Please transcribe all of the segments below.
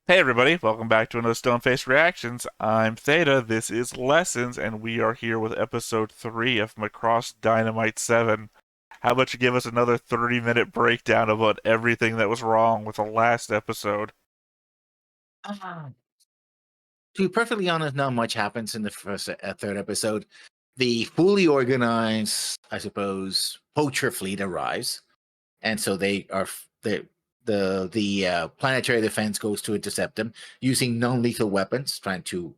Hey everybody, welcome back to another Stone Face Reactions. I'm Theta, this is Lessons, and we are here with episode 3 of Macross Dynamite 7. How about you give us another 30-minute breakdown about everything that was wrong with the last episode? Uh, to be perfectly honest, not much happens in the third episode. The fully organized, I suppose, poacher fleet arrives, and so the planetary defense goes to intercept them using non-lethal weapons, trying to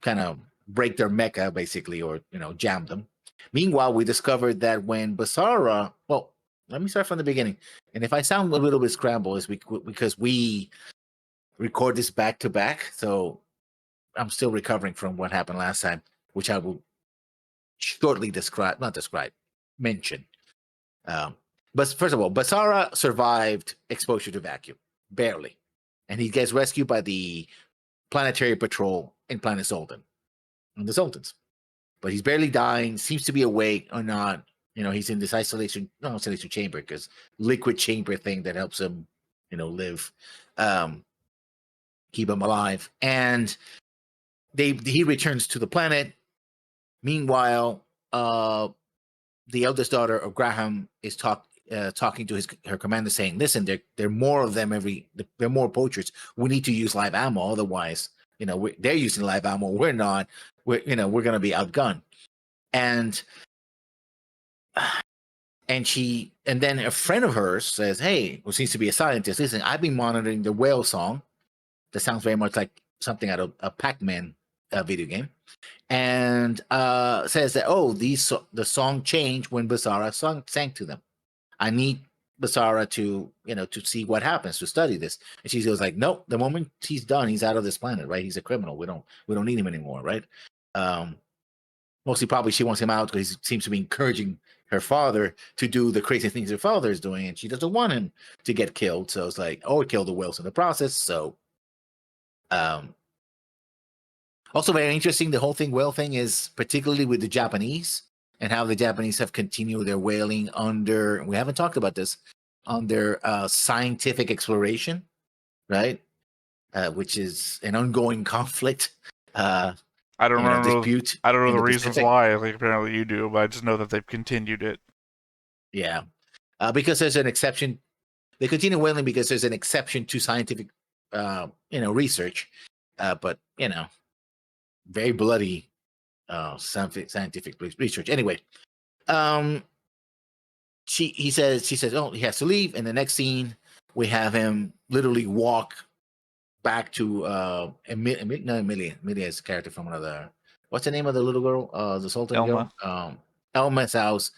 kind of break their mecha basically, or jam them. Meanwhile, we discovered that when Basara, well, let me start from the beginning, and if I sound a little bit scrambled, it's because we record this back to back, so I'm still recovering from what happened last time, which I will shortly mention. Um, but first of all, Basara survived exposure to vacuum, barely. And he gets rescued by the planetary patrol in Planet Zoltan, on the Zoltans. But he's barely dying, seems to be awake or not. He's in this isolation chamber, because liquid chamber thing that helps him, live, um, keep him alive. And he returns to the planet. Meanwhile, the eldest daughter of Graham is talking to her commander, saying, "Listen, there are more of them there are more poachers. We need to use live ammo, otherwise, they're using live ammo. We're not. We're going to be outgunned." And and then a friend of hers says, "Hey, who seems to be a scientist, listen, I've been monitoring the whale song. That sounds very much like something out of a Pac-Man video game." And says that, the song changed when Basara sang to them. I need Basara to see what happens, to study this. And she goes like, nope, the moment he's done, he's out of this planet, right? He's a criminal. We don't need him anymore, right? um Mostly probably she wants him out because he seems to be encouraging her father to do the crazy things her father is doing, and she doesn't want him to get killed. So it's like, kill the whales in the process. So um also, very interesting, the whole whale thing is, particularly with the Japanese, and how the Japanese have continued their whaling under, we haven't talked about this, under scientific exploration, right? Which is an ongoing conflict, uh, I don't remember, dispute I don't know in the the reasons Pacific. why, like apparently you do, but I just know that they've continued it. Yeah. Because there's an exception. They continue whaling because there's an exception to scientific, research. But, very bloody scientific research. Anyway, um, she says, oh, he has to leave. And the next scene, we have him literally walk back to Emilia. Emilia is a character from another. What's the name of the little girl? The Sultan girl. Elma. Elma's house,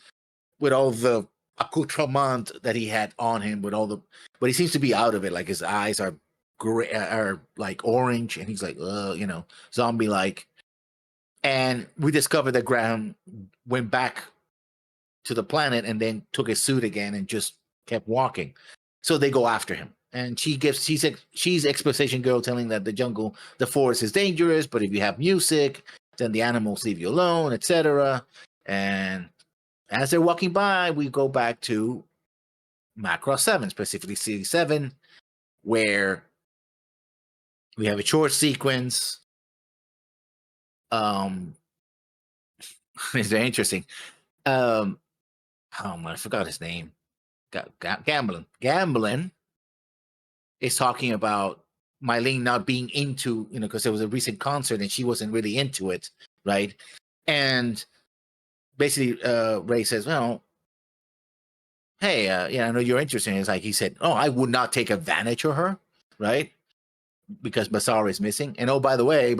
with all the accoutrement that he had on him, but he seems to be out of it. Like his eyes are gray, are like orange, and he's like, zombie like. And we discovered that Graham went back to the planet and then took his suit again and just kept walking. So they go after him. And she's exposition girl, telling that the forest is dangerous, but if you have music, then the animals leave you alone, etc. And as they're walking by, we go back to Macross 7, specifically City 7, where we have a short sequence. Um, it's very interesting. I forgot his name. Gambling is talking about Mylene not being into, because there was a recent concert and she wasn't really into it, right? And basically, Ray says, well, hey, I know you're interested. It's like he said, oh, I would not take advantage of her, right? Because Basara is missing. And oh, by the way,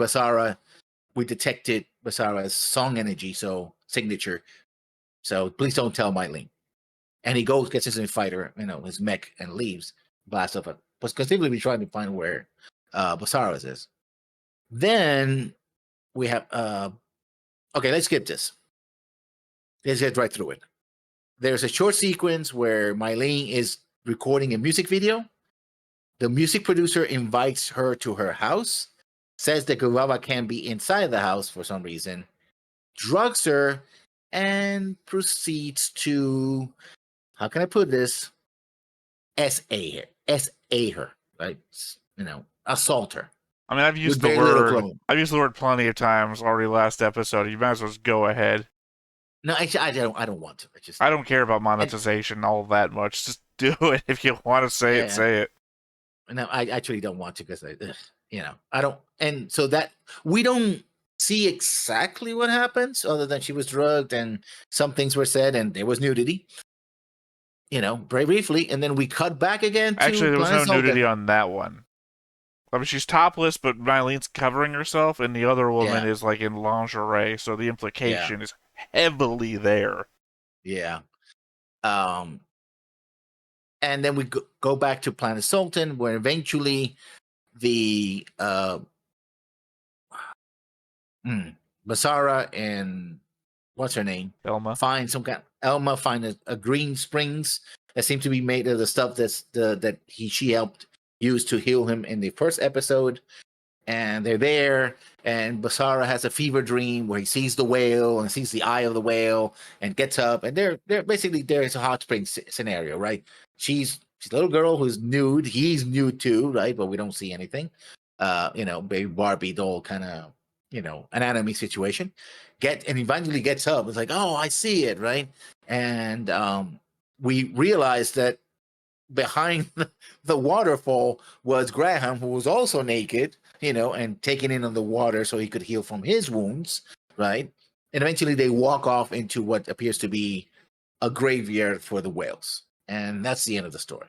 we detected Basara's song energy, so signature. So please don't tell Mylene. And he goes, gets his fighter, his mech, and leaves. Blasts up. But specifically, trying to find where Basara is. Then we have. Okay, let's skip this. Let's get right through it. There's a short sequence where Mylene is recording a music video. The music producer invites her to her house, says that Guava can be inside the house for some reason, drugs her, and proceeds to, how can I put this? SA her, right? assault her I mean, with very little clothing. I've used the word plenty of times already last episode. You might as well just go ahead. No, actually, I don't want to. I just I don't care about and monetization all that much. Just do it. If you want to say it, yeah, say it. no, I actually don't want to because I don't. And so that we don't see exactly what happens, other than she was drugged and some things were said and there was nudity. Very briefly, and then we cut back again to Actually, there was Planet no nudity Sultan. on that one. I mean, she's topless, but Mylene's covering herself, and the other woman Yeah, is like in lingerie, so the yeah, implication is heavily there. yeah. Um, and then we go back to Planet Sultan, where eventually the Basara and what's her name Elma. find some kind. Elma find a green springs that seem to be made of the stuff that she helped use to heal him in the first episode, and they're there. And Basara has a fever dream where he sees the whale and sees the eye of the whale and gets up, and they're basically there's a hot spring scenario, right? She's a little girl who's nude. He's nude too, right? But we don't see anything. Baby Barbie doll kind of anatomy situation. And eventually gets up. It's like, oh, I see it, right? And we realize that behind the waterfall was Graham, who was also naked, and taken in on the water so he could heal from his wounds, right? And eventually they walk off into what appears to be a graveyard for the whales. And that's the end of the story.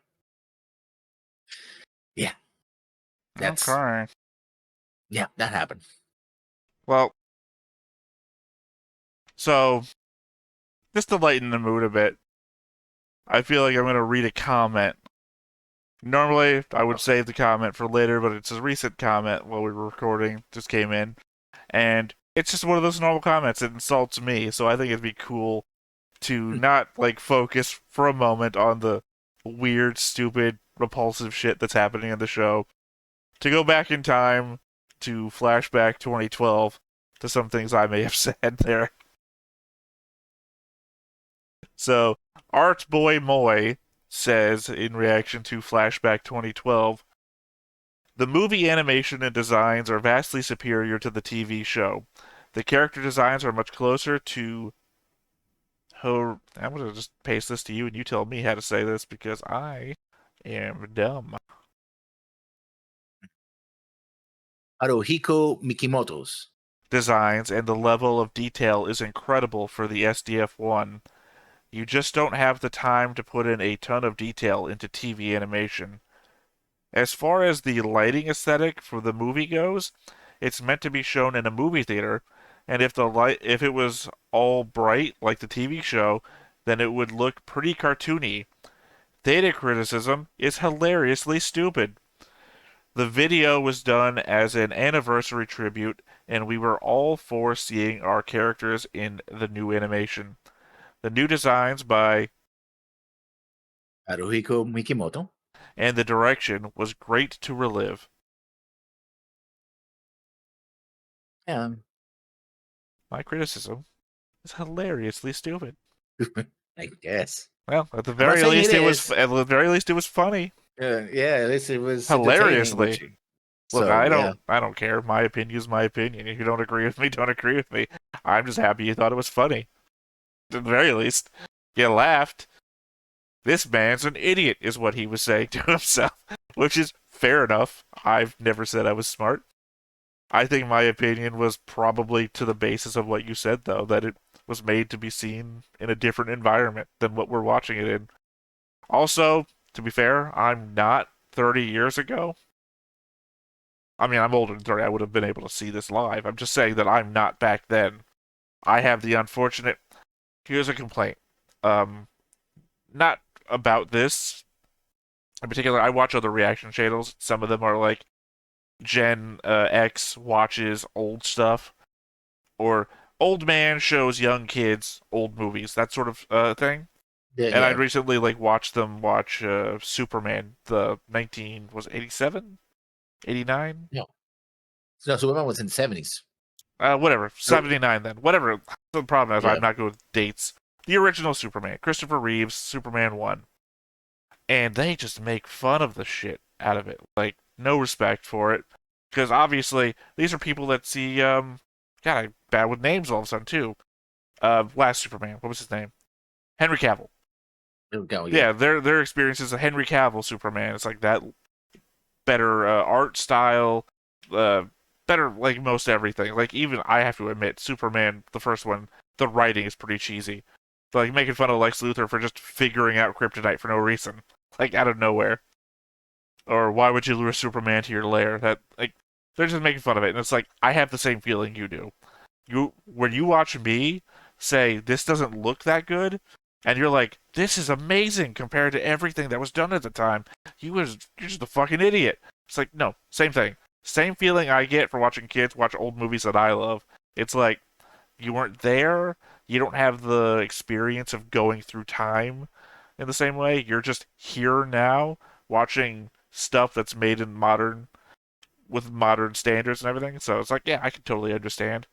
Yeah, that's Okay. yeah, that happened. Well, so just to lighten the mood a bit, I feel like I'm going to read a comment. Normally, I would save the comment for later, but it's a recent comment while we were recording, just came in. And it's just one of those normal comments. It insults me, so I think it'd be cool to not, like, focus for a moment on the weird, stupid, repulsive shit that's happening in the show. To go back in time to flashback 2012 to some things I may have said there. So, Art Boy Moy says in reaction to Flashback 2012, the movie animation and designs are vastly superior to the TV show. The character designs are much closer to her. I'm going to just paste this to you and you tell me how to say this because I am dumb. Haruhiko Mikimoto's. Designs and the level of detail is incredible for the SDF1. You just don't have the time to put in a ton of detail into TV animation. As far as the lighting aesthetic for the movie goes, it's meant to be shown in a movie theater, and if it was all bright like the TV show, then it would look pretty cartoony. Data criticism is hilariously stupid. The video was done as an anniversary tribute, and we were all for seeing our characters in the new animation. The new designs by Haruhiko Mikimoto. and the direction was great to relive. Um, My criticism is hilariously stupid. I guess. Well, at the I'm not very saying it least, is. it was funny, Yeah, at least it was entertaining. hilariously. Look, So yeah, I don't care. My opinion is my opinion. If you don't agree with me, don't agree with me. I'm just happy you thought it was funny. At the very least, you laughed. This man's an idiot, is what he was saying to himself, which is fair enough. I've never said I was smart. I think my opinion was probably to the basis of what you said, though, that it was made to be seen in a different environment than what we're watching it in. Also, to be fair, I'm not 30 years ago. I mean, I'm older than 30. I would have been able to see this live. I'm just saying that I'm not back then. I have the unfortunate. Here's a complaint. Um, Not about this in particular. I watch other reaction channels. Some of them are like Gen X watches old stuff, or old man shows young kids old movies, that sort of thing. yeah, And yeah. I'd recently like watched them watch Superman, the 19 was 87, 89, No, no. Superman was in the 70s. whatever, 79 then, whatever. The problem is I'm Yeah, not good with dates. The original Superman, Christopher Reeves, Superman 1, and they just make fun of the shit out of it. Like no respect for it. Because obviously, these are people that see, God, I'm bad with names all of a sudden, too. Last Superman, what was his name? Henry Cavill. Oh yeah. Yeah, their experience is a Henry Cavill Superman. It's like that better art style, uh, better like most everything. Like even I have to admit, Superman, the first one, the writing is pretty cheesy. Like making fun of Lex Luthor for just figuring out kryptonite for no reason, like out of nowhere. Or why would you lure Superman to your lair? That like they're just making fun of it, and it's like I have the same feeling you do. You when you watch me say this doesn't look that good, and you're like this is amazing compared to everything that was done at the time. You're just a fucking idiot. It's like no, same thing, same feeling I get for watching kids watch old movies that I love. It's like you weren't there. You don't have the experience of going through time in the same way. You're just here now watching stuff that's made in modern with modern standards and everything. So it's like, yeah, I can totally understand.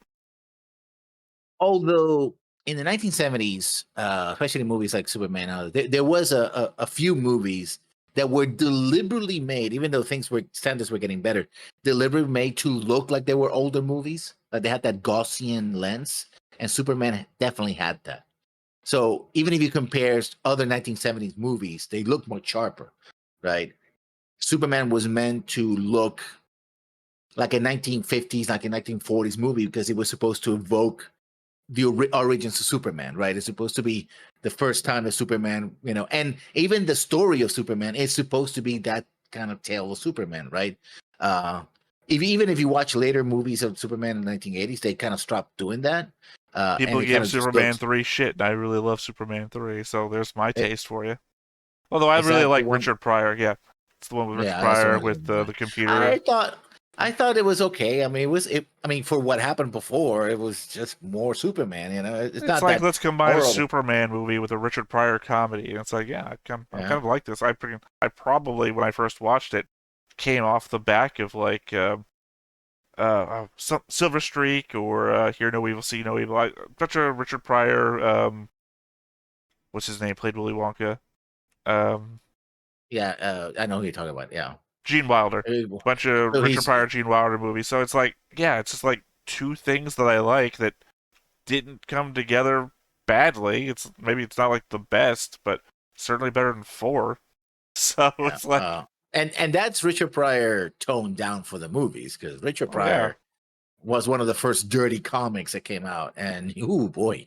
Although in the 1970s, especially in movies like Superman, there was a few movies that were deliberately made, even though standards were getting better, deliberately made to look like they were older movies. Like they had that Gaussian lens, and Superman definitely had that. So even if you compare other 1970s movies, they look more sharper, right? Superman was meant to look like a 1950s, like a 1940s movie because it was supposed to evoke the origins of Superman, right? It's supposed to be the first time that Superman, and even the story of Superman is supposed to be that kind of tale of Superman, right? Uh, even if you watch later movies of Superman in the 1980s, they kind of stopped doing that, and People it kind give of just Superman looks. 3 shit, and I really love Superman 3, so there's my taste for you. Although I Is really that the like one? Richard Pryor, yeah. It's the one with Richard Yeah, that's the Pryor one. with the computer. I thought I thought it was okay. I mean, I mean, for what happened before, it was just more Superman. It's It's not like that let's combine a horrible. Superman movie with a Richard Pryor comedy. And it's like, yeah, I'm kind Yeah, of like this. I probably when I first watched it came off the back of like Silver Streak or Hear No Evil, See No Evil. Such a Richard Pryor. What's his name? Played Willy Wonka. Um, yeah. I know who you're talking about. Yeah. Gene Wilder. Bunch of So Richard he's Pryor, Gene Wilder movies. So it's like, yeah, it's just like two things that I like that didn't come together badly. It's not like the best, but certainly better than four. So yeah. it's like, And that's Richard Pryor toned down for the movies because Richard oh yeah, Pryor was one of the first dirty comics that came out, and oh boy,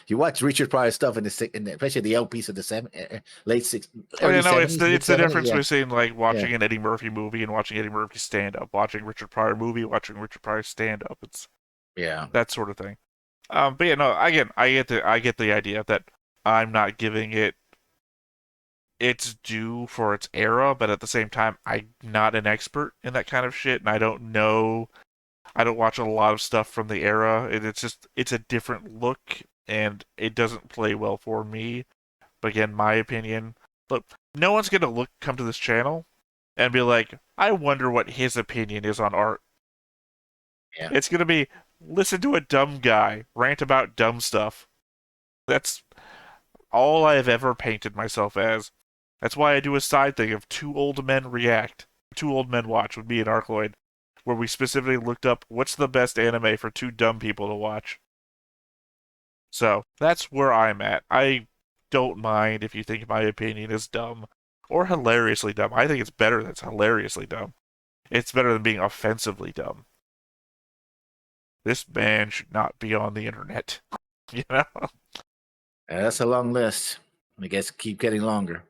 you watch Richard Pryor stuff especially the LPs of the oh yeah, early no, '70s, mid it's the '70s. difference Yeah, between like yeah, watching an Eddie Murphy movie and watching Eddie Murphy stand up, watching Richard Pryor movie, watching Richard Pryor stand up. It's yeah. that sort of thing. But yeah, no, again, I get the idea that I'm not giving it its due for its era, but at the same time, I'm not an expert in that kind of shit, and I don't know. I don't watch a lot of stuff from the era. It's just it's a different look, and it doesn't play well for me. But again, my opinion. Look, no one's gonna come to this channel and be like, I wonder what his opinion is on art. Yeah. It's gonna be listen to a dumb guy rant about dumb stuff. That's all I have ever painted myself as. That's why I do a side thing of two old men react, two old men watch with me and Arcloid, where we specifically looked up what's the best anime for two dumb people to watch. So that's where I'm at. I don't mind if you think my opinion is dumb or hilariously dumb. I think it's better that's hilariously dumb. It's better than being offensively dumb. This man should not be on the internet. You know? That's a long list. I guess keep getting longer.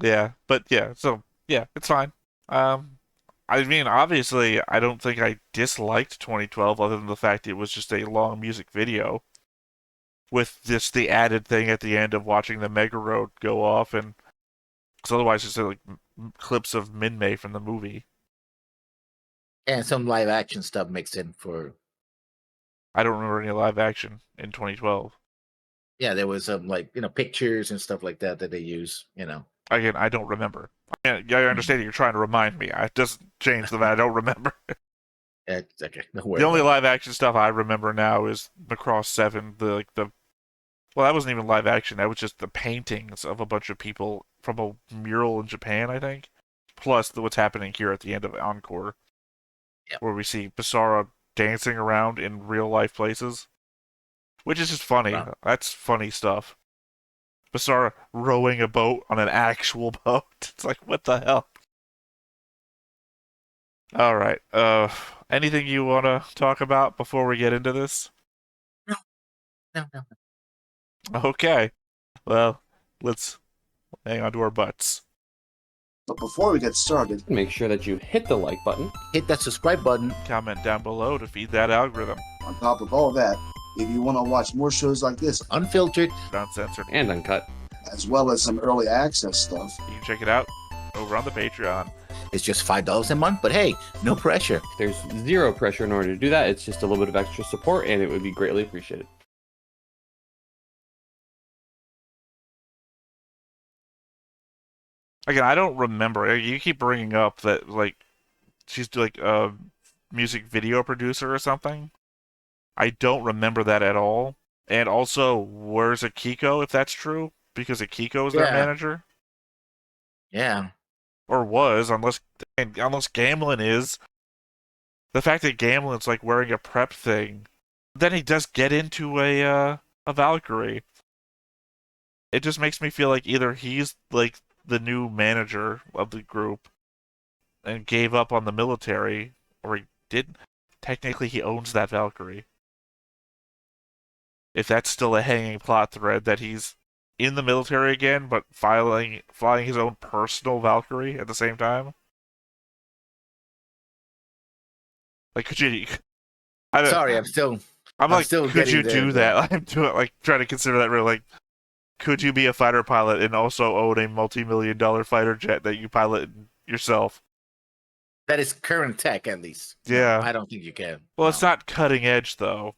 Yeah, but yeah, so yeah, it's fine. Um, I mean, obviously, I don't think I disliked 2012 other than the fact it was just a long music video with just the added thing at the end of watching the Mega Road go off, and because otherwise, it's like clips of Minmay from the movie. And some live action stuff mixed in for. I don't remember any live action in 2012. Yeah, there was some like pictures and stuff like that they use. Again, I don't remember. I understand you're trying to remind me. It doesn't change the fact I don't remember. Yeah, it's okay. Don't The worry only about it. live action stuff I remember now is Macross 7, the well, that wasn't even live action. That was just the paintings of a bunch of people from a mural in Japan, I think. plus what's happening here at the end of Encore, Yep. where we see Basara dancing around in real life places, which is just funny. Wow. That's funny stuff. Basara rowing a boat on an actual boat. It's like, what the hell? All right. Anything you want to talk about before we get into this? No, no, no. Okay. Well, let's hang on to our butts. But before we get started, Make sure that you hit the like button. Hit that subscribe button. Comment down below to feed that algorithm. on top of all that, if you want to watch more shows like this, Unfiltered. Uncensored. And uncut. as well as some early access stuff, You can check it out over on the Patreon. It's just $5 a month, but hey, no pressure. There's zero pressure in order to do that. It's just a little bit of extra support, and it would be greatly appreciated. Again, I don't remember. You keep bringing up that, like, she's like a music video producer or something. I don't remember that at all. And also, where's Akiko, if that's true? Because Akiko is their Yeah. manager? Yeah. Or was, unless Gamlin is. The fact that Gamlin's, like, wearing a prep thing, then he does get into a Valkyrie. It just makes me feel like either he's, like, the new manager of the group and gave up on the military, or he didn't. Technically, he owns that Valkyrie. If that's still a hanging plot thread, that he's in the military again, but flying his own personal Valkyrie at the same time. Like, could you? Sorry, I'm like, still could you getting do there, that? I'm doing like trying to consider that real. Like, could you be a fighter pilot and also own a multi-million-dollar fighter jet that you pilot yourself? that is current tech, at least. Yeah. No, I don't think you can. Well, No. it's not cutting edge though.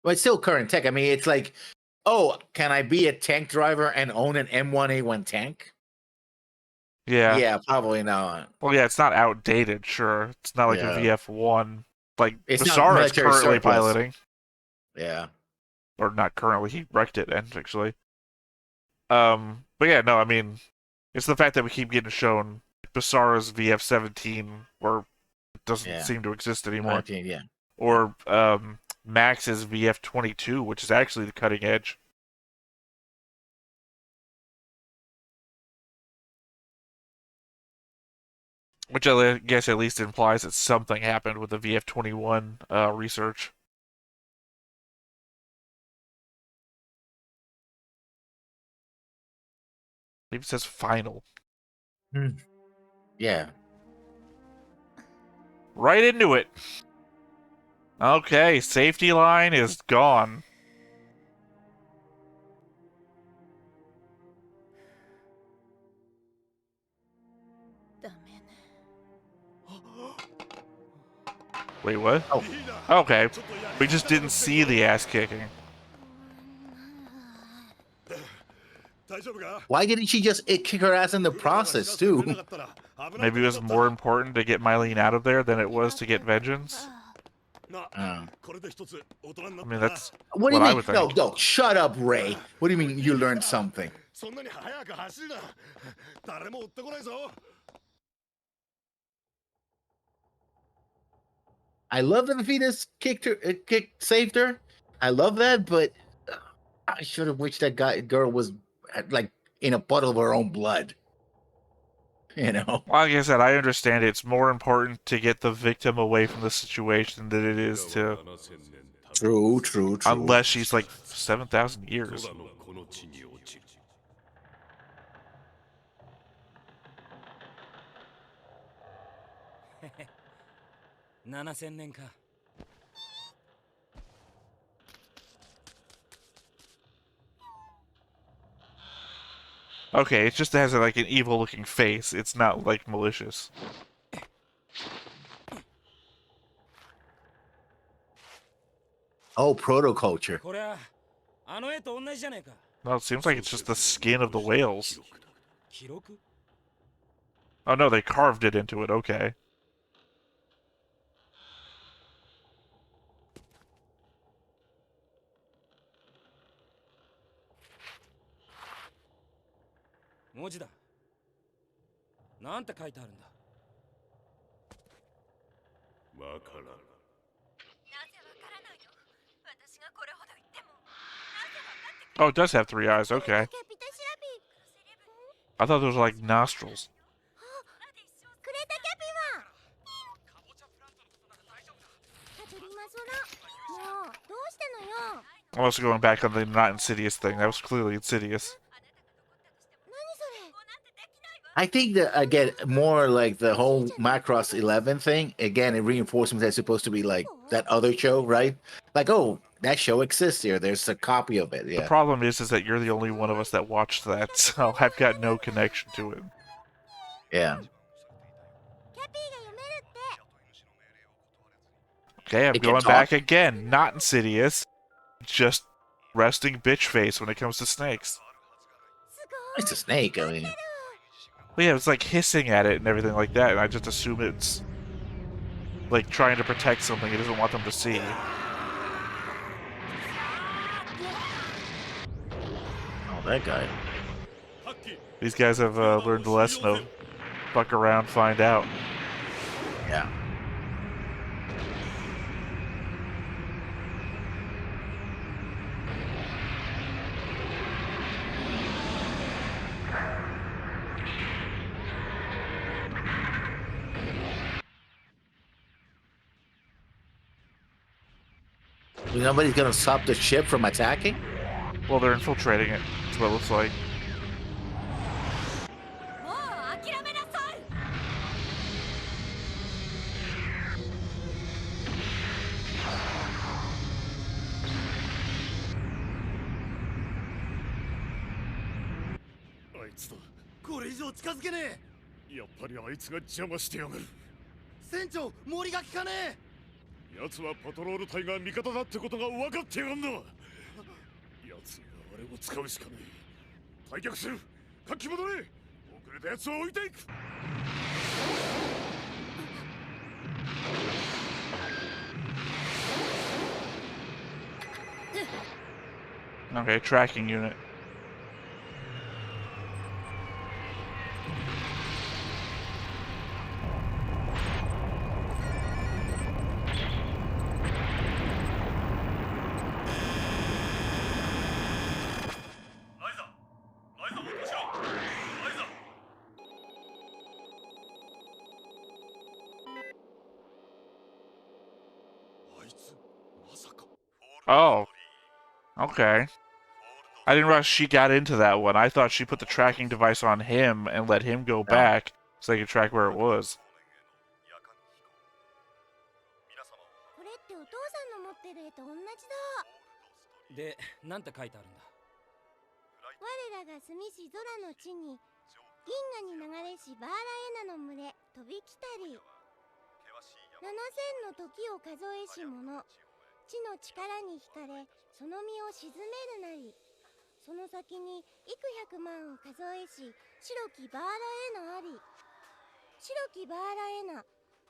Well, it's still current tech. I mean, it's like, oh, can I be a tank driver and own an M1A1 tank? Yeah. Yeah, probably not. Well, yeah, it's not outdated. Sure, it's not like Yeah. a VF1. Like It's not Basara is military currently surplus. piloting, Yeah. or not currently. He wrecked it, actually. But yeah, no, I mean, it's the fact that we keep getting shown Basara's VF-17, where it doesn't Yeah. seem to exist anymore, Yeah. or Max's VF-22, which is actually the cutting edge. Which I guess at least implies that something happened with the VF-21 research. It even says final. Yeah. Right into it. Okay, safety line is gone. Wait, what? Oh. Okay. We just didn't see the ass kicking. Why didn't she just kick her ass in the process, too? Maybe it was more important to get Mylene out of there than it was to get vengeance. I mean, that's What do you I mean? would No, think. no, shut up, Ray. What do you mean you learned something? I love that the fetus saved her. I love that, but I should have wished that girl was like in a puddle of her own blood. You know. Like I said, I understand it's more important to get the victim away from the situation than it is to... True. Unless she's like 7,000 years. Okay, it just has like an evil-looking face. It's not like malicious. Oh, protoculture. No, it seems like it's just the skin of the whales. Oh no, they carved it into it. Okay. なんて書いてあるんだ。 Oh, it does have 3 eyes. Okay. I thought those were like nostrils. I'm also going back on the not Insidious thing. That was clearly Insidious. I think that again, more like the whole Macross 11 thing. Again, it reinforces that's supposed to be like that other show, right? Like, oh, that show exists here. There's a copy of it. The Yeah. problem is that you're the only one of us that watched that, so I've got no connection to it. Yeah. Okay, I'm It can going talk. back again. Not Insidious. Just resting bitch face when it comes to snakes. It's a snake. I mean, Well, yeah, it's like hissing at it and everything like that, and I just assume it's like trying to protect something it doesn't want them to see. oh, that guy. These guys have learned the lesson of fuck around, find out. Yeah. Nobody's gonna stop the ship from attacking? Well, they're infiltrating it. That's what it looks like. Okay, tracking unit. Oh, okay. I didn't realize she got into that one. I thought she put the tracking device on him and let him go back so they could track where it was. これってお父さんの持ってる絵と同じだ。で、なんて書いてあるんだ。我らが住みし空の地に銀河に流れしバーラエナの群れ飛び来たり7000の時を数えし者地の力に惹かれその身を鎮めるなりその先に幾百万を数えし白きバーラエナあり白きバーラエナ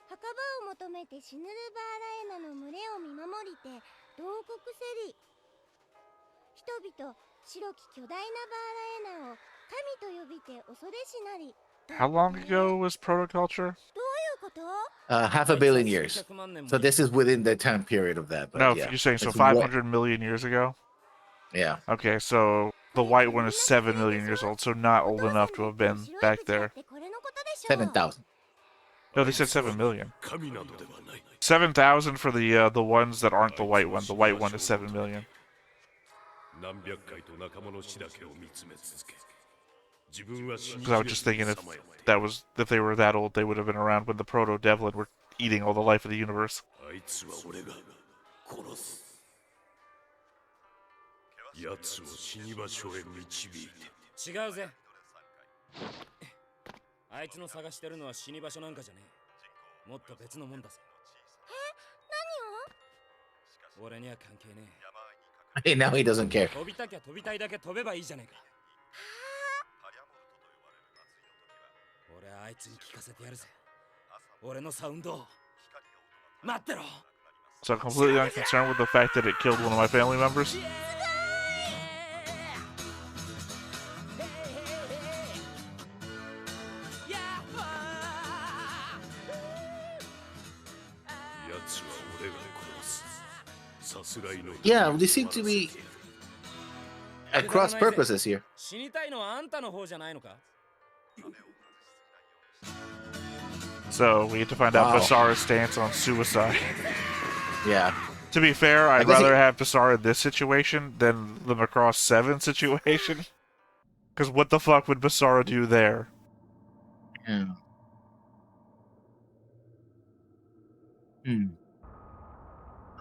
墓場を求めて死ぬるバーラエナの群れを見守りて同国せり人々白き巨大なバーラエナを神と呼びて恐れしなり How long ago was protoculture? どういうこと Half a billion years. So this is within the time period of that. But No, yeah. you're saying so It's 500 million years ago? Yeah. Okay, so the white one is 7 million years old, so not old enough to have been back there. 7,000. No, they said 7 million. 7,000 for the ones that aren't the white one. The white one is 7 million. Because I was just thinking if they were that old, they would have been around when the proto Devlin were eating all the life of the universe. 違うぜ。あいつの探してるのは死に場所なんかじゃねえ。もっと別のもんだぜ。何を？俺には関係ねえ。 Hey, now he doesn't care. 飛びたきゃ飛びたいだけ飛べばいいじゃねえか。俺はあいつに聞かせてやるぜ。俺のサウンドを。待ってろ。 So I'm completely unconcerned with the fact that it killed one of my family members. Yeah, they seem to be at cross purposes here. 死にたいのはあんたの方じゃないのか So we get to find out Wow. Basara's stance on suicide. Yeah. To be fair, I'd guess rather have Basara in this situation than the Macross 7 situation. Because what the fuck would Basara do there? Yeah. Hmm.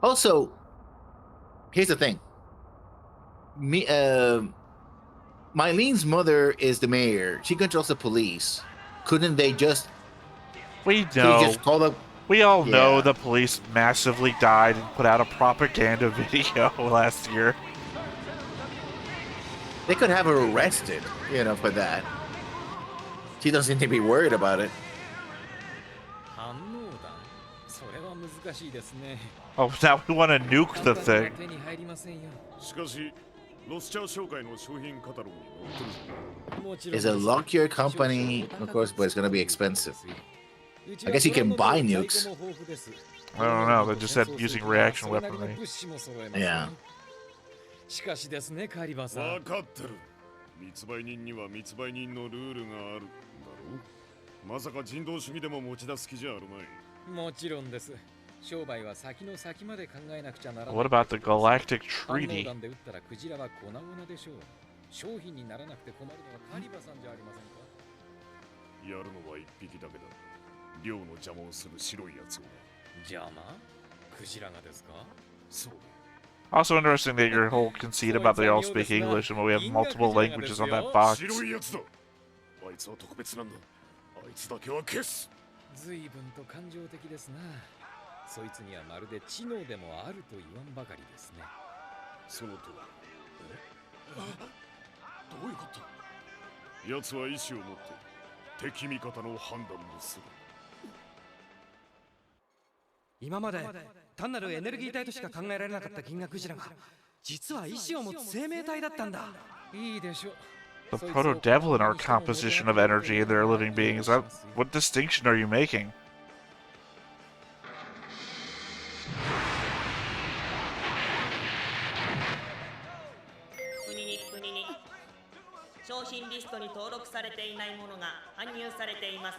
Also, here's the thing. Mylene's mother is the mayor. She controls the police. Couldn't they just? We Could you know. just call the? We all know Yeah. the police massively died and put out a propaganda video last year. They could have her arrested, for that. She doesn't seem to be worried about it. 反応だそれは難しいですね Oh, now we want to nuke the thing. 手に入りませんよしかしロスチャー商会の商品カタログに載ってるぞもちろん It's a luckier company, of course, but it's gonna be expensive. I guess you can buy nukes. I don't know, they just said using reaction weaponry. Yeah. しかしですねカリバーさん分かってる密売人には密売人のルールがあるだろうまさか人道主義でも持ち出す気じゃあるまいもちろんです商売は先の先まで考えなくちゃならない What about the Galactic 反応 Treaty? 弾で撃ったらクジラは粉々でしょう商品にならなくて困るのはカリバさんじゃありませんかやるのは一匹だけだ漁の邪魔をする白いやつを邪魔クジラがですかそうだ Also interesting that your whole conceit about they all speak English and we have multiple languages on that box. 白いやつだあいつは特別なんだあいつだけは消す随分と感情的ですなそいつにはまるで知能でもあると言わんばかりですねそのとおりどういうことやつは意志を持って敵味方の判断をする今まで単なるエネルギー体としか考えられなかった銀河クジラが実は意志を持つ生命体だったんだいいでしょう The proto devil in our composition of energy and their living beings. What distinction are you making? 国に商品リストに登録されていないものが搬入されています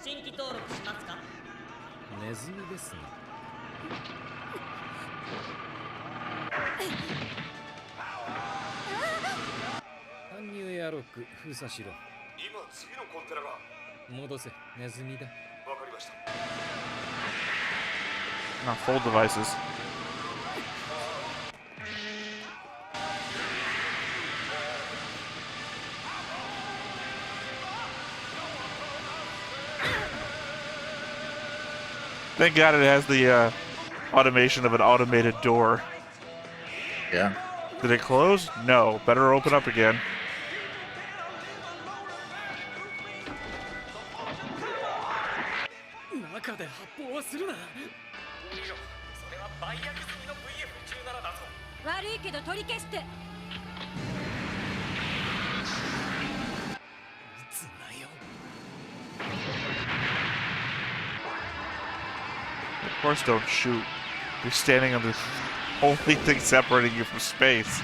新規登録しますかネズミですね搬入エアロック封鎖しろ今次のコンテナが戻せネズミだわかりました Not full devices. Thank God it has the automation of an automated door. Yeah. Did it close? No. Better open up again. Of course, don't shoot. You're standing on the only thing separating you from space.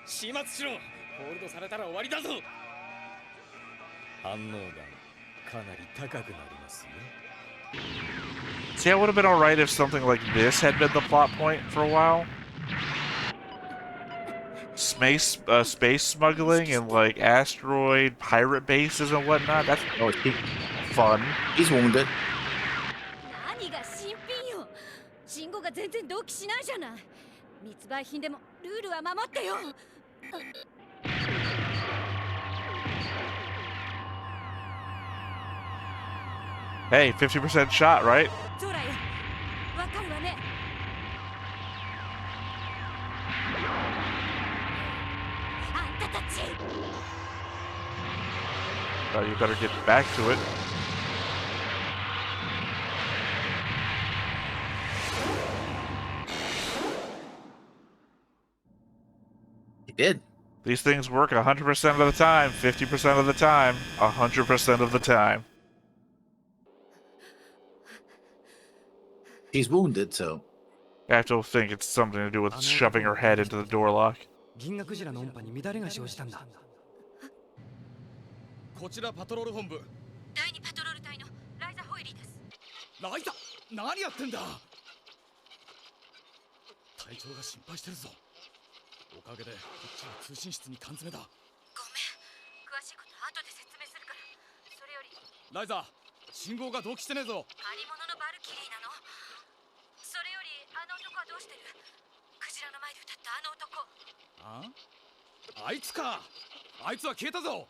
See, that would have been alright if something like this had been the plot point for a while. Space smuggling and like asteroid pirate bases and whatnot. That's fun. He's wounded. 何が新品よ信号が全然同期しないじゃない密売品でもルールは守ってよ Hey, 50% shot, right? ゾラよわかるわねあ Oh, you better get back to it. He did. These things work 100% of the time, 50% of the time, 100% of the time. He's wounded, so. I have to think it's something to do with shoving her head into the door lock. 銀河クジラの音波に乱れが生じたんだ。こちらパトロール本部。第2パトロール隊のライザ・ホイリーです。ライザ、何やってんだ。隊長が心配してるぞ。おかげでこっちは通信室に缶詰だ。ごめん、詳しいこと後で説明するから。それよりライザ、信号が同期してねえぞ。借り物のバルキリーなの。それよりあの男はどうしてる。クジラの前で歌ったあの男。あいつか。あいつは消えたぞ。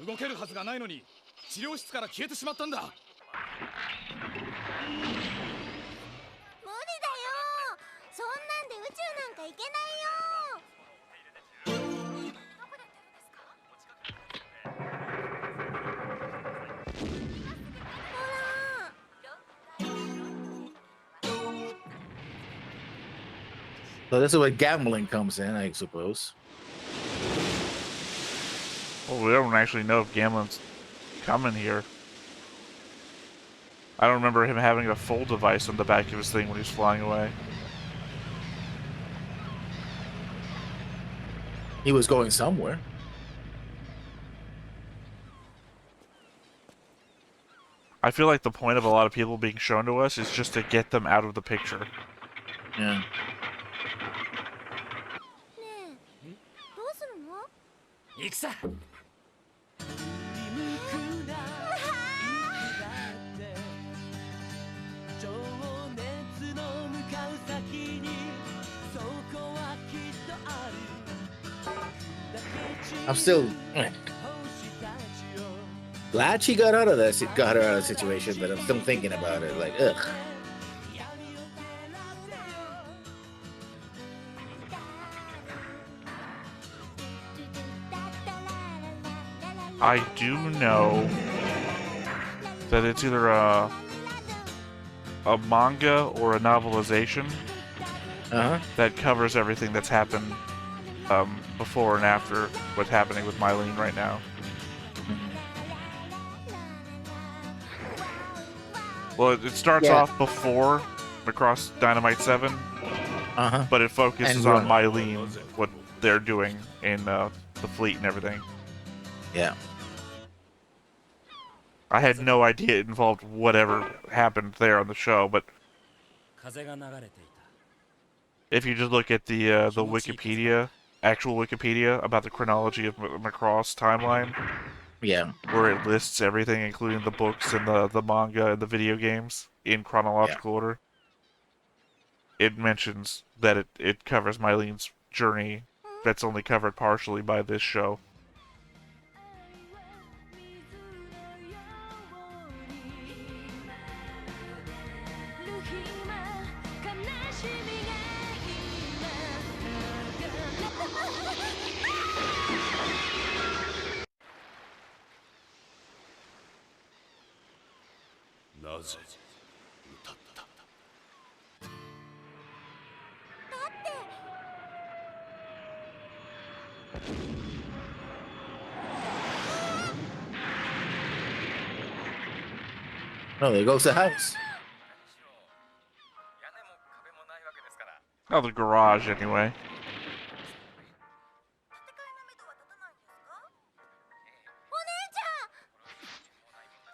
動けるはずがないのに治療室から消えてしまったんだ。無理だよ。そんなんで宇宙なんか行けないよ。どこでやってるんですか。So this is where gambling comes in, I suppose. Well, we don't actually know if gambling's coming here. I don't remember him having a full device on the back of his thing when he was flying away. He was going somewhere. I feel like the point of a lot of people being shown to us is just to get them out of the picture. Yeah. ねえ、どうするの？行くさ。I'm still glad she got out of that. Got her out of the situation, but I'm still thinking about it. Like, ugh. I do know that it's either a manga or a novelization that covers everything that's happened before and after what's happening with Mylene right now. Well, it starts off before Macross Dynamite 7, but it focuses on Mylene, what they're doing in the fleet and everything. Yeah. I had no idea it involved whatever happened there on the show, but if you just look at the Wikipedia, actual Wikipedia about the chronology of Macross timeline, where it lists everything, including the books and the manga and the video games in chronological order, it mentions that it covers Mylene's journey that's only covered partially by this show. Oh, there goes the house. Oh, the garage, anyway.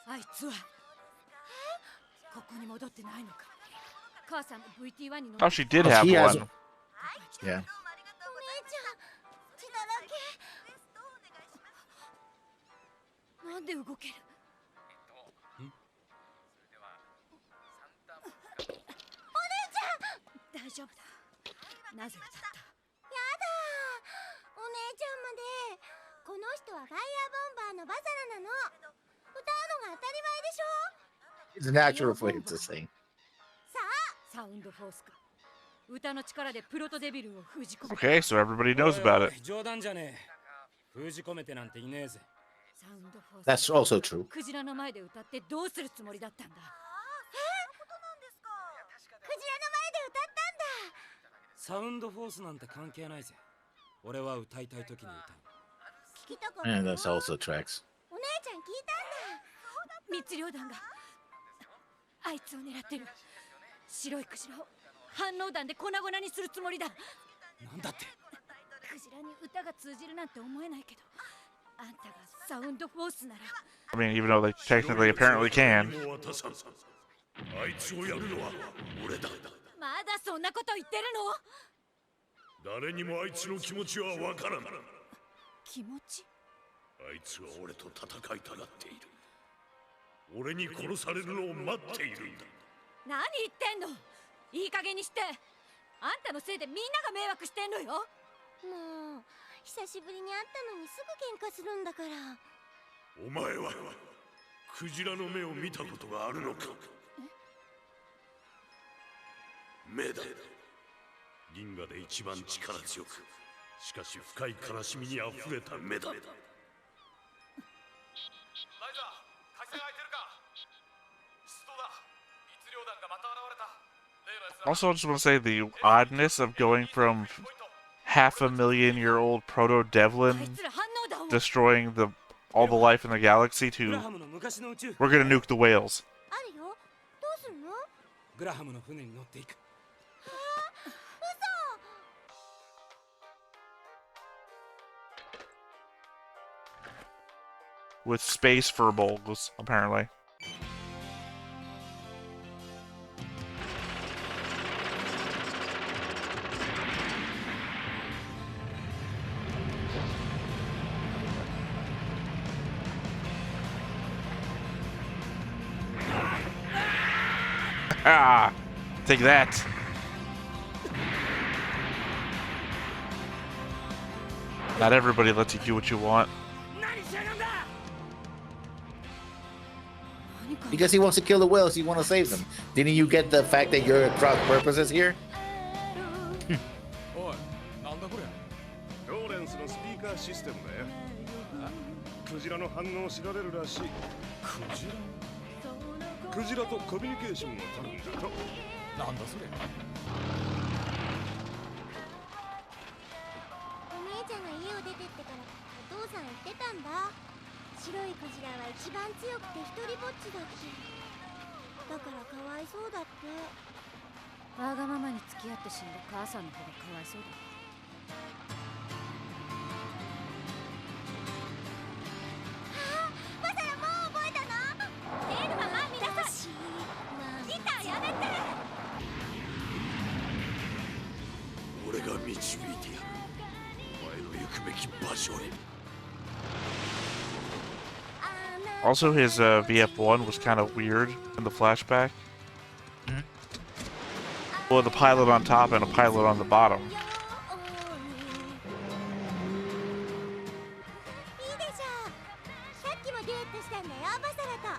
あいつはここに戻ってないのか。母さんの VT1 に乗 Oh, she did have one. Yeah. お姉ちゃん、血だらけ。なんで動ける。大丈夫だ。なぜ歌った。やだ、お姉ちゃんまで。この人はファイヤーボンバーのバサラなの。歌うのが当たり前でしょ。 It's natural for him to sing. さあ、サウンドフォースか。歌の力でプロトデビルを封じ込め。 Okay, so everybody knows about it. 冗談じゃねえ。封じ込めてなんていねえぜ。 That's also true. クジラの前で歌ってどうするつもりだったんだ。クジラの前で歌ったんだ。サウンドフォースなんて関係ないぜ。俺は歌いたい時に歌う。聞きたかった。 And that's also tracks. お姉ちゃん聞いたんだ。密漁団があいつを狙ってる。白いクジラを反応弾で粉々にするつもりだ。なんだって。クジラに歌が通じるなんて思えないけど、あんたがサウンドフォースなら。 I mean, even though they technically apparently can. あいつをやるのは俺だ。まだそんなこと言ってるの？誰にもあいつの気持ちはわからん。気持ち？あいつは俺と戦いたがっている。俺に殺されるのを待っているんだ。何言ってんの？いい加減にして。あんたのせいでみんなが迷惑してんのよ。もう久しぶりに会ったのにすぐ喧嘩するんだから。お前はクジラの目を見たことがあるのか？目だ。銀河で一番力強く、しかし深い悲しみにあふれた目だ。 Also, I just want to say the oddness of going from 500,000-year-old proto-Devlin destroying all the life in the galaxy to we're gonna nuke the whales. あるよ。どうすんの？グラハムの船に乗っていく。 With space furbolgs, apparently. Ah! Take that! Not everybody lets you do what you want. Because he wants to kill the whales, he wants to save them. Didn't you get the fact that you're cross purposes here? おい、なんだこれ。ローレンスのスピーカーシステムだよ。クジラの反応を調べるらしい。クジラとコミュニケーションを取るんだと。なんだそれ。お姉ちゃんが家を出てってからお父さん言ってたんだ。白いクジラは一番強くて一人ぼっちだって。だからかわいそうだって。わがままに付き合って死んだ母さんの方がかわいそうだ。あ、マサラもう覚えたの？エルママ、皆さんギターやめて。俺が導いてやる。お前の行くべき場所へ。 Also, his VF1 was kind of weird in the flashback. Well, the pilot on top and a pilot on the bottom. いいでしょ。さっきもデュエットしたんだよ、マサラと。ああ、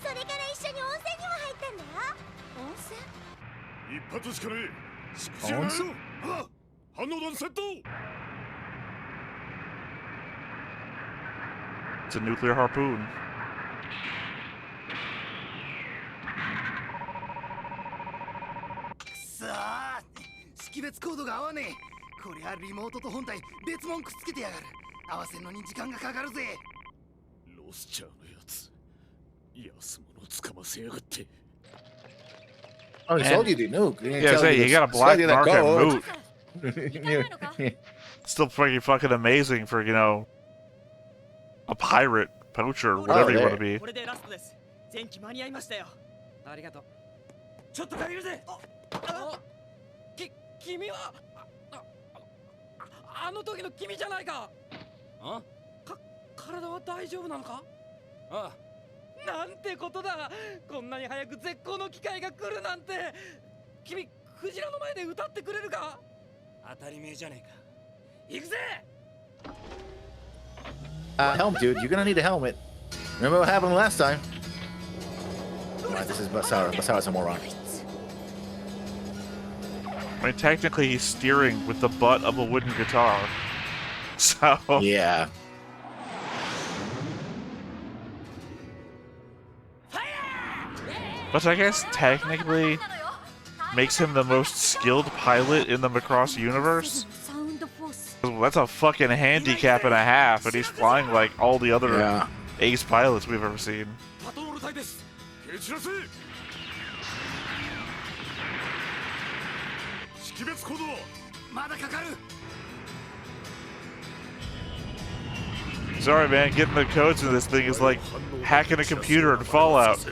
それから一緒に温泉にも入ったんだよ。温泉？一発しかねえ。しくじらないよ。あ、反応弾セット。 It's a nuclear harpoon. さあ、識別コードが合わねえ。こりゃリモートと本体別物くっつけてやがる。合わせるのに時間がかかるぜ。ロスチャーのやつ。安物つかませやがって。 Oh, he told you to nuke. He didn't Yeah, tell say, you you got a black to market code. moot. Still pretty fucking amazing for, you know, a pirate, poacher, whatever you want to be. これでラストです。前期間に合いましたよ。ありがとう。ちょっと借りるぜ。君はあの時の君じゃないか。あ？体は大丈夫なのか？ああ。なんてことだ。こんなに早く絶好の機会が来るなんて。君クジラの前で歌ってくれるか？当たり前じゃねえか。行くぜ。 Helm, dude. You're gonna need a helmet. Remember what happened last time? Alright, this is Basara. Basara's a moron. I mean, technically he's steering with the butt of a wooden guitar. So Yeah. Which I guess technically makes him the most skilled pilot in the Macross universe. That's a fucking handicap and a half, and he's flying like all the other ace pilots we've ever seen. Sorry, man, getting the codes in this thing is like hacking a computer in Fallout.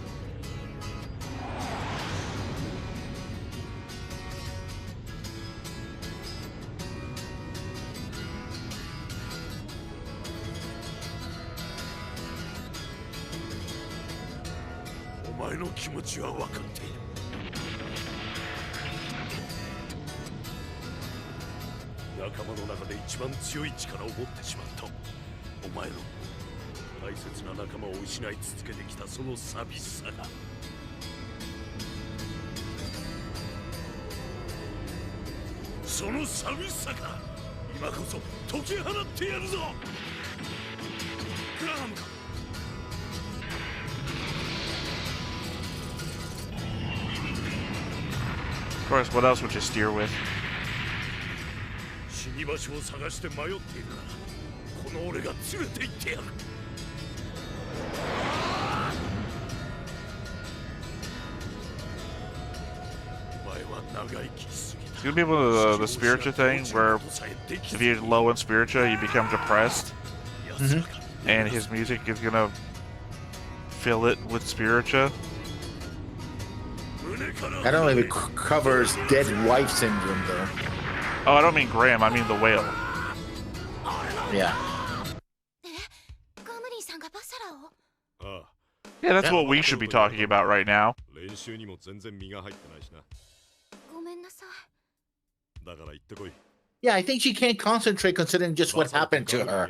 Of course, what else would you steer with? It's gonna be one of the spiritua thing where if you're low in spiritua, you become depressed, and his music is gonna fill it with spiritua. I don't know if it covers dead wife syndrome though. Oh, I don't mean Graham, I mean the whale. Yeah. Yeah, that's what we should be talking about right now. Yeah, I think she can't concentrate considering just what happened to her.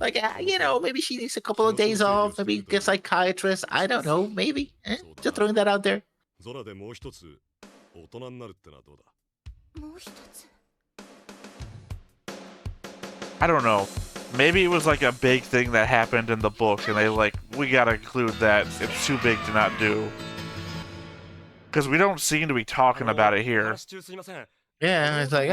Like, you know, maybe she needs a couple of days off, maybe get a psychiatrist. I don't know, maybe. Just throwing that out there. I don't know. Maybe it was like a big thing that happened in the book, and they like, we gotta include that. It's too big to not do. Because we don't seem to be talking about it here. Yeah, it's like,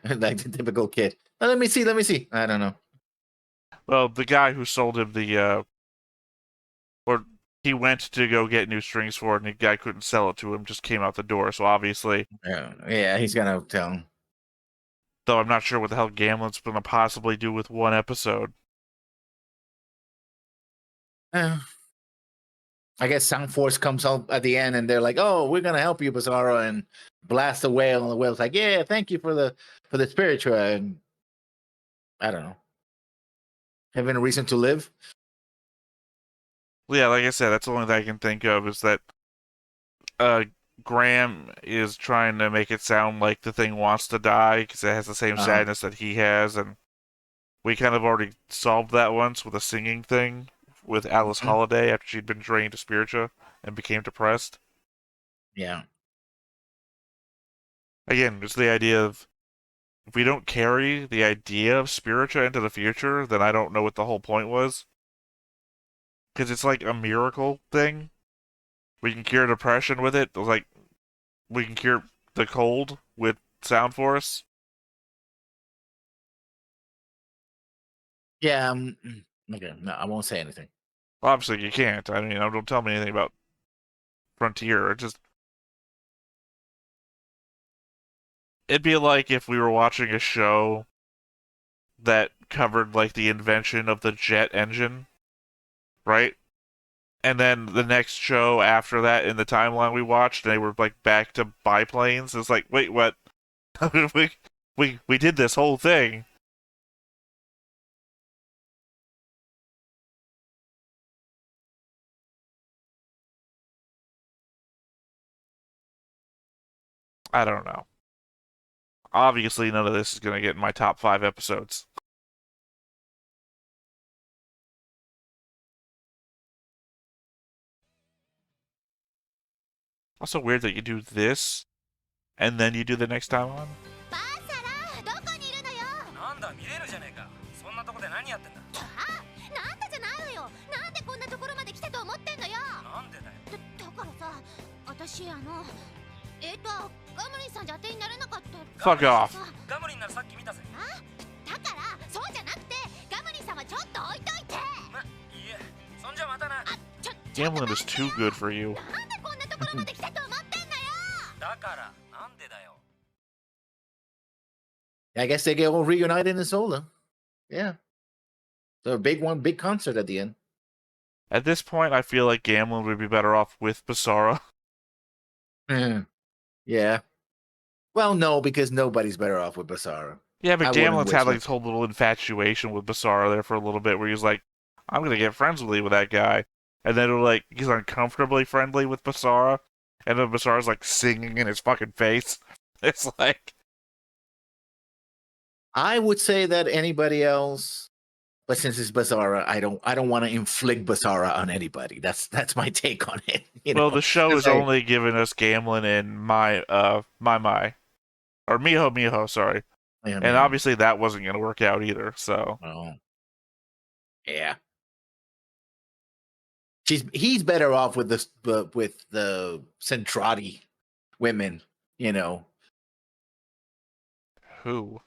like the typical kid. Oh, let me see. I don't know. Well, the guy who sold him the, or he went to go get new strings for it, and the guy couldn't sell it to him, just came out the door, so obviously... Yeah, he's gonna tell him. Though I'm not sure what the hell Gamlin's gonna possibly do with one episode. I guess Sound Force comes up at the end, and they're like, "Oh, we're gonna help you, Bizarro," and blast the whale. And the whale's like, "Yeah, thank you for the spiritua." And I don't know, having a reason to live. Well, yeah, like I said, that's the only thing I can think of is that Graham is trying to make it sound like the thing wants to die because it has the same sadness that he has, and we kind of already solved that once with a singing thing with Alice Holiday after she'd been drained to spiritua and became depressed. Yeah. Again, it's the idea of if we don't carry the idea of spiritua into the future, then I don't know what the whole point was. Because it's like a miracle thing. We can cure depression with it. Like, we can cure the cold with Sound Force. Yeah. Okay. No, I won't say anything. Obviously, you can't. I mean, don't tell me anything about Frontier. It'd be like if we were watching a show that covered, like, the invention of the jet engine, right? And then the next show after that in the timeline we watched, they were, like, back to biplanes. It's like, wait, what? we did this whole thing. I don't know. Obviously, none of this is going to get in my top 5 episodes. Also weird that you do this, and then you do the next time on. バーサラどこにいるのよ。なんだ見れるじゃねえか。そんなとこで何やってんだ。なんだじゃないわよ。なんでこんなところまで来たと思ってんのよ。なんでだよ。だからさ、私ガムリンさんじゃ当てになれなかった。 Fuck off. ガムリンならさっき見たぜ。だからそうじゃなくて、ガムリンさんはちょっと置いといて。いいえ、そんじゃまたな。Gambling is too good for you. なんでこんなところまで来たと思ってんのよ。だからなんでだよ。I guess they get all reunited in Zola. Yeah. So a big concert at the end. At this point, I feel like Gamblin would be better off with Basara. Yeah. Well, no, because nobody's better off with Basara. Yeah, but I wouldn't Gamblin's had wish like it. this whole little infatuation with Basara there for a little bit, where he's like, "I'm gonna get friendly with that guy," and then like he's uncomfortably friendly with Basara, and then Basara's like singing in his fucking face. It's like, I would say that anybody else, but since it's Basara, I don't want to inflict Basara on anybody. That's my take on it. well, the show is like, only giving us Gamblin and my or Miho, sorry, yeah, and man. obviously that wasn't gonna work out either. So, yeah. He's better off with the Centrati women, you know. Who?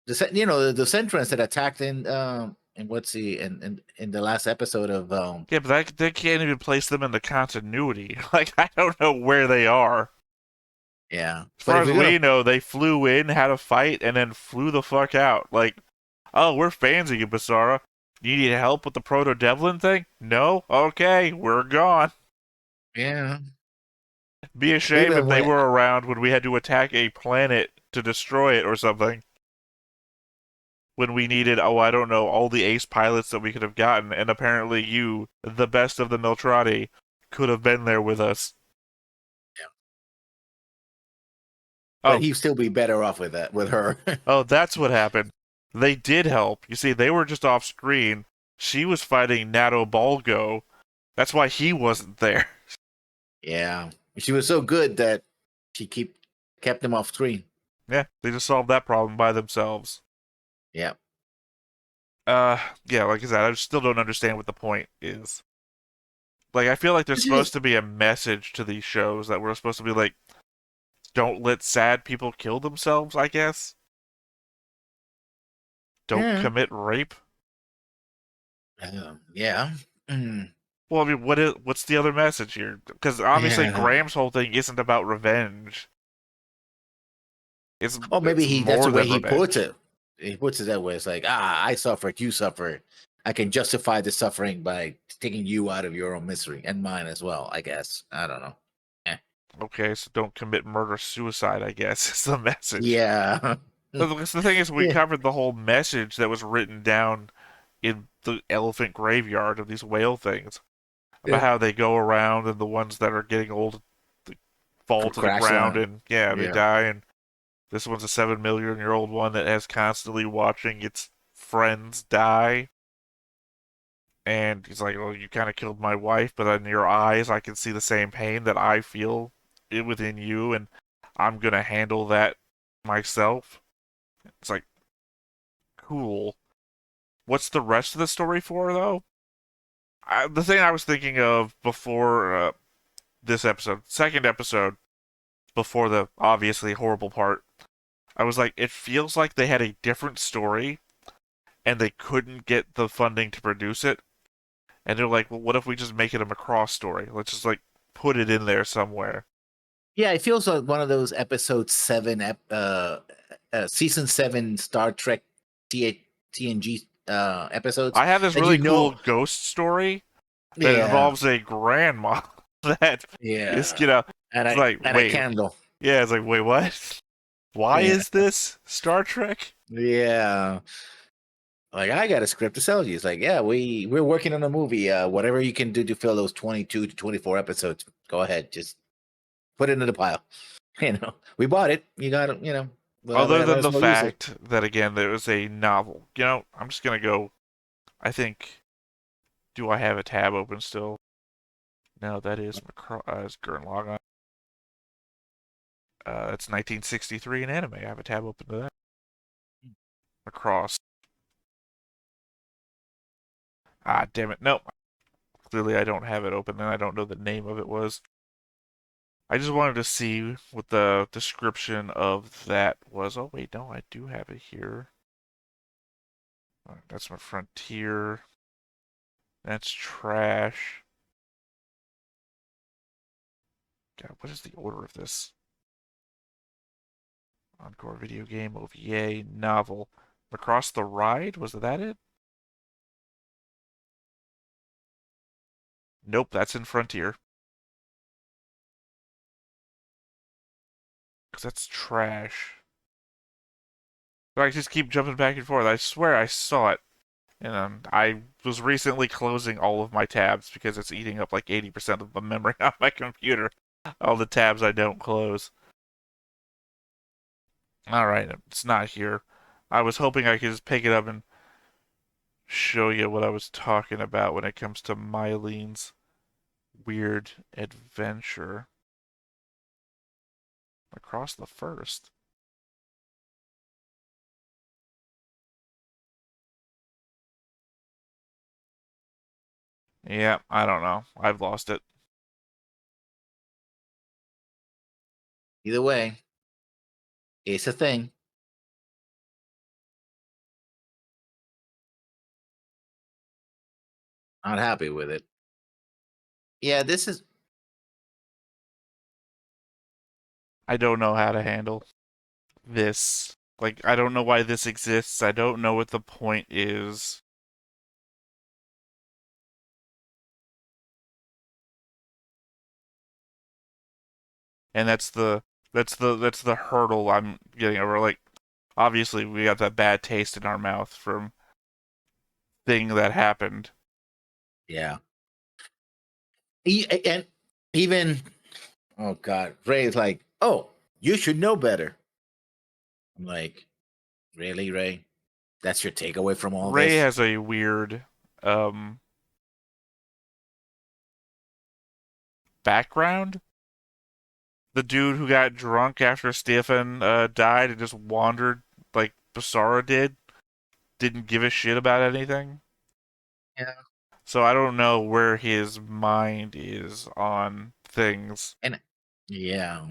The Centrans that attacked in the last episode of Yeah, but they can't even place them in the continuity. Like, I don't know where they are. Yeah. As far as we know, they flew in, had a fight, and then flew the fuck out. Like, oh, we're fans of you, Basara. You need help with the Proto-Devlin thing? No? Okay, we're gone. Yeah. Be a shame if they were around when we had to attack a planet to destroy it or something. When we needed, I don't know, all the ace pilots that we could have gotten, and apparently you, the best of the Miltrati, could have been there with us. Yeah. Oh. But he'd still be better off with her. Oh, that's what happened. They did help. You see, they were just off screen. She was fighting Nato Balgo. That's why he wasn't there. Yeah. She was so good that she kept him off screen. Yeah, they just solved that problem by themselves. Yeah. Yeah, like I said, I still don't understand what the point is. Like, I feel like there's supposed to be a message to these shows that we're supposed to be like, don't let sad people kill themselves, I guess. Don't commit rape. Yeah. Well, I mean, what's the other message here? Because obviously Graham's whole thing isn't about revenge. Maybe that's the way he puts it. He puts it that way. It's like, I suffered, you suffered. I can justify the suffering by taking you out of your own misery and mine as well, I guess. I don't know. Okay, so don't commit murder-suicide, I guess, is the message. Yeah. The thing is, we covered the whole message that was written down in the elephant graveyard of these whale things. About how they go around and the ones that are getting old fall to the ground and, they die. And this one's a 7-million-year-old one that has constantly watching its friends die. And he's like, well, you kind of killed my wife, but in your eyes I can see the same pain that I feel within you, and I'm going to handle that myself. It's like, cool. What's the rest of the story for, though? The thing I was thinking of before this episode, second episode, before the obviously horrible part, I was like, it feels like they had a different story, and they couldn't get the funding to produce it. And they're like, well, what if we just make it a Macross story? Let's just, like, put it in there somewhere. Yeah, it feels like one of those season 7 Star Trek TNG episodes. I have this really cool ghost story that involves a grandma that is, and a candle. Yeah, it's like, wait, what? Why is this Star Trek? Yeah. Like, I got a script to sell you. It's like, yeah, we're working on a movie. Whatever you can do to fill those 22 to 24 episodes, go ahead. Just put it in the pile. We bought it. You got it, Other than the fact that, again, there was a novel. I'm just going to go, I think, do I have a tab open still? No, that is Macross Gurren Lagann. That's 1963 in anime. I have a tab open to that. Macross. Ah, damn it. Nope. Clearly I don't have it open and I don't know the name of it was. I just wanted to see what the description of that was. Oh, wait, no, I do have it here. That's my Frontier. That's trash. God, what is the order of this? Encore video game, OVA, novel. Across the Ride? Was that it? Nope, that's in Frontier. Because that's trash. So I just keep jumping back and forth. I swear I saw it. And I was recently closing all of my tabs because it's eating up like 80% of the memory on my computer. All the tabs I don't close. Alright, it's not here. I was hoping I could just pick it up and show you what I was talking about when it comes to Mylene's weird adventure. Across the First. Yeah, I don't know. I've lost it. Either way, it's a thing. Not happy with it. Yeah, this is. I don't know how to handle this. Like, I don't know why this exists. I don't know what the point is. And that's the hurdle I'm getting over. Like, obviously we got that bad taste in our mouth from thing that happened. Yeah. And even, oh God, Ray's like, oh, you should know better. I'm like, really, Ray? That's your takeaway from all Ray this? has a weird background. The dude who got drunk after Stefan died and just wandered like Basara didn't give a shit about anything. Yeah. So I don't know where his mind is on things. And yeah.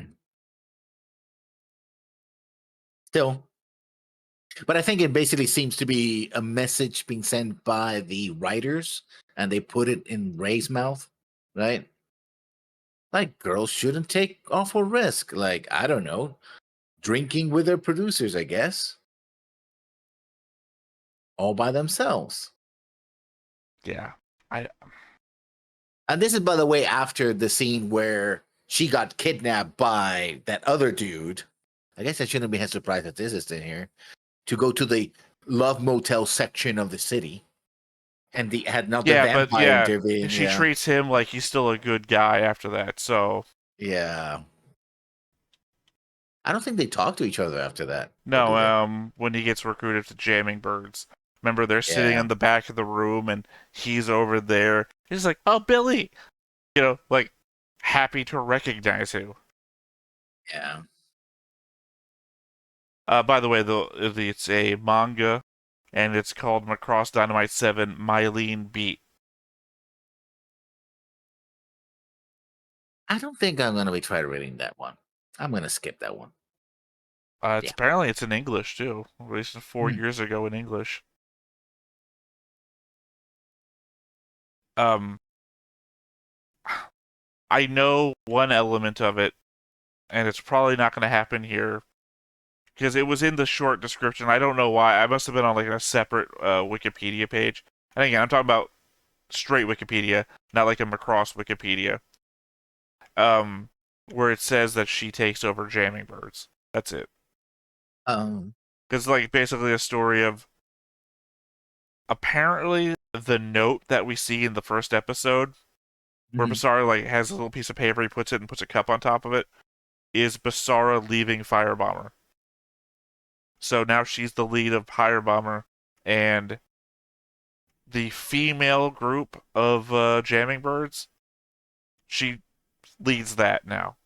Still. But I think it basically seems to be a message being sent by the writers and they put it in Ray's mouth, right? Like girls shouldn't take awful risk. Like, I don't know, drinking with their producers, I guess. All by themselves. Yeah. And this is, by the way, after the scene where she got kidnapped by that other dude. I guess I shouldn't be surprised that this is in here. To go to the love motel section of the city. And the had not the vampire intervene. She treats him like he's still a good guy after that, so yeah. I don't think they talk to each other after that. No, when he gets recruited to Jamming Birds. Remember, they're sitting in the back of the room and he's over there. He's like, oh, Billy! You know, like, happy to recognize him. Yeah. By the way, it's a manga, and it's called Macross Dynamite 7 Mylene Beat. I don't think I'm going to be trying reading that one. I'm going to skip that one. Apparently it's in English, too. Released 4 years ago in English. I know one element of it, and it's probably not going to happen here, because it was in the short description. I don't know why. I must have been on like a separate Wikipedia page. And again, I'm talking about straight Wikipedia, not like a Macross Wikipedia. Where it says that she takes over Jamming Birds. That's it. Because like basically a story of apparently the note that we see in the first episode, where Basara like has a little piece of paper, he puts it and puts a cup on top of it, is Basara leaving Firebomber. So now she's the lead of Firebomber, and the female group of Jamming Birds she leads that now.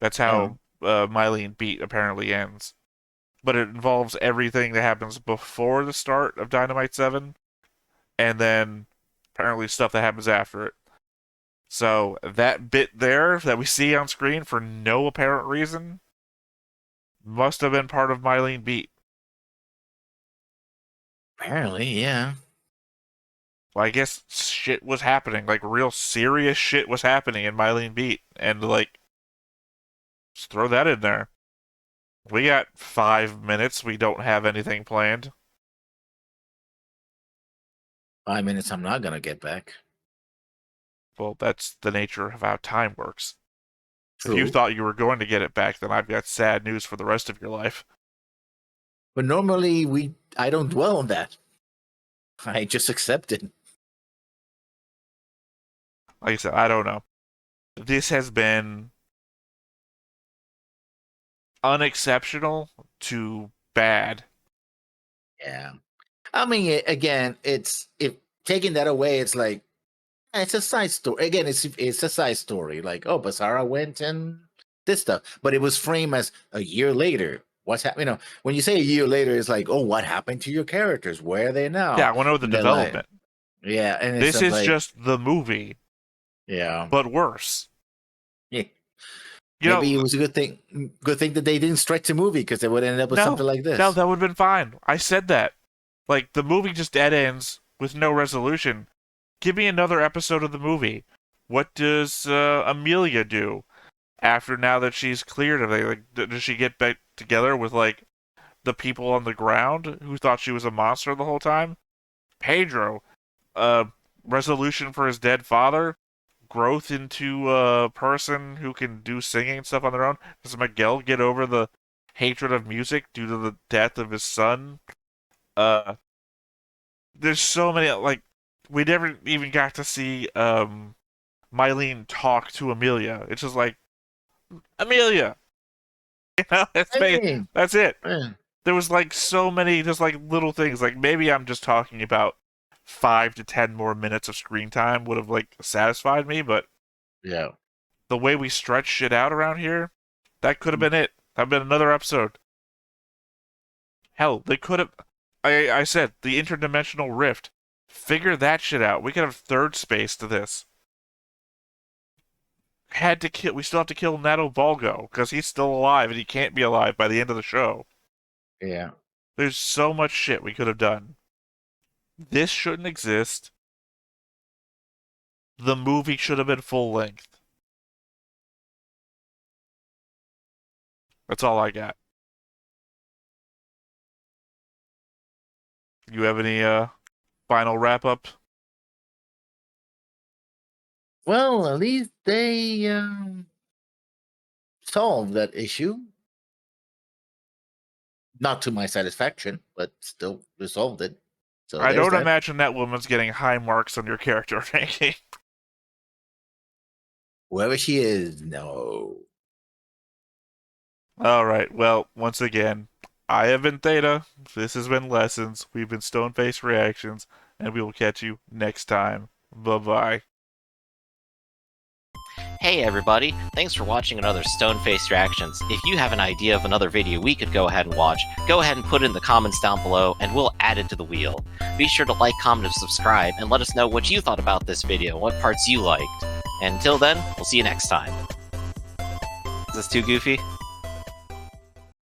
That's how Mylene Beat apparently ends. But it involves everything that happens before the start of Dynamite 7, and then apparently stuff that happens after it. So that bit there that we see on screen for no apparent reason must have been part of Mylene Beat. Apparently, yeah. Well, I guess shit was happening. Like, real serious shit was happening in Mylene Beat. And, like, just throw that in there. We got 5 minutes. We don't have anything planned. 5 minutes I'm not going to get back. Well, that's the nature of how time works. True. If you thought you were going to get it back, then I've got sad news for the rest of your life. But normally I don't dwell on that. I just accept it. Like I said, I don't know. This has been unexceptional to bad. Yeah. I mean, again, if taking that away, it's like, it's a side story. Again, it's a side story. Like, oh, Basara went and this stuff. But it was framed as a year later. What's happening? You know, when you say a year later, it's like, oh, what happened to your characters? Where are they now? Yeah, I want to know the development. Like, yeah, and this is like, just the movie. Yeah, but worse. Yeah, maybe it was a good thing. Good thing that they didn't stretch the movie, because they would end up with something like this. No, that would have been fine. I said that. Like, the movie just dead ends with no resolution. Give me another episode of the movie. What does Amelia do after, now that she's cleared of it? Like, does she get back together with, like, the people on the ground who thought she was a monster the whole time? Pedro, resolution for his dead father? Growth into a person who can do singing and stuff on their own? Does Miguel get over the hatred of music due to the death of his son? There's so many, like, we never even got to see Mylene talk to Amelia. It's just like, Amelia! You know, that's it. There was, like, so many just, like, little things. Like, maybe I'm just talking about 5 to 10 more minutes of screen time would have, like, satisfied me, but yeah, the way we stretch shit out around here, that could have been it. That'd been another episode. Hell, they could have. I said the interdimensional rift. Figure that shit out. We could have third space to this. We still have to kill Nato Volgo because he's still alive and he can't be alive by the end of the show. Yeah, there's so much shit we could have done. This shouldn't exist. The movie should have been full length. That's all I got. You have any final wrap up? Well, at least they solved that issue. Not to my satisfaction, but still resolved it. So I don't imagine that woman's getting high marks on your character ranking. Whoever she is, no. Alright, well, once again, I have been Theta, this has been Lessons, we've been Stoneface Reactions, and we will catch you next time. Bye-bye. Hey everybody, thanks for watching another Stoneface Reactions. If you have an idea of another video we could go ahead and watch, go ahead and put it in the comments down below and we'll add it to the wheel. Be sure to like, comment, and subscribe, and let us know what you thought about this video and what parts you liked. And until then, we'll see you next time. Is this too goofy?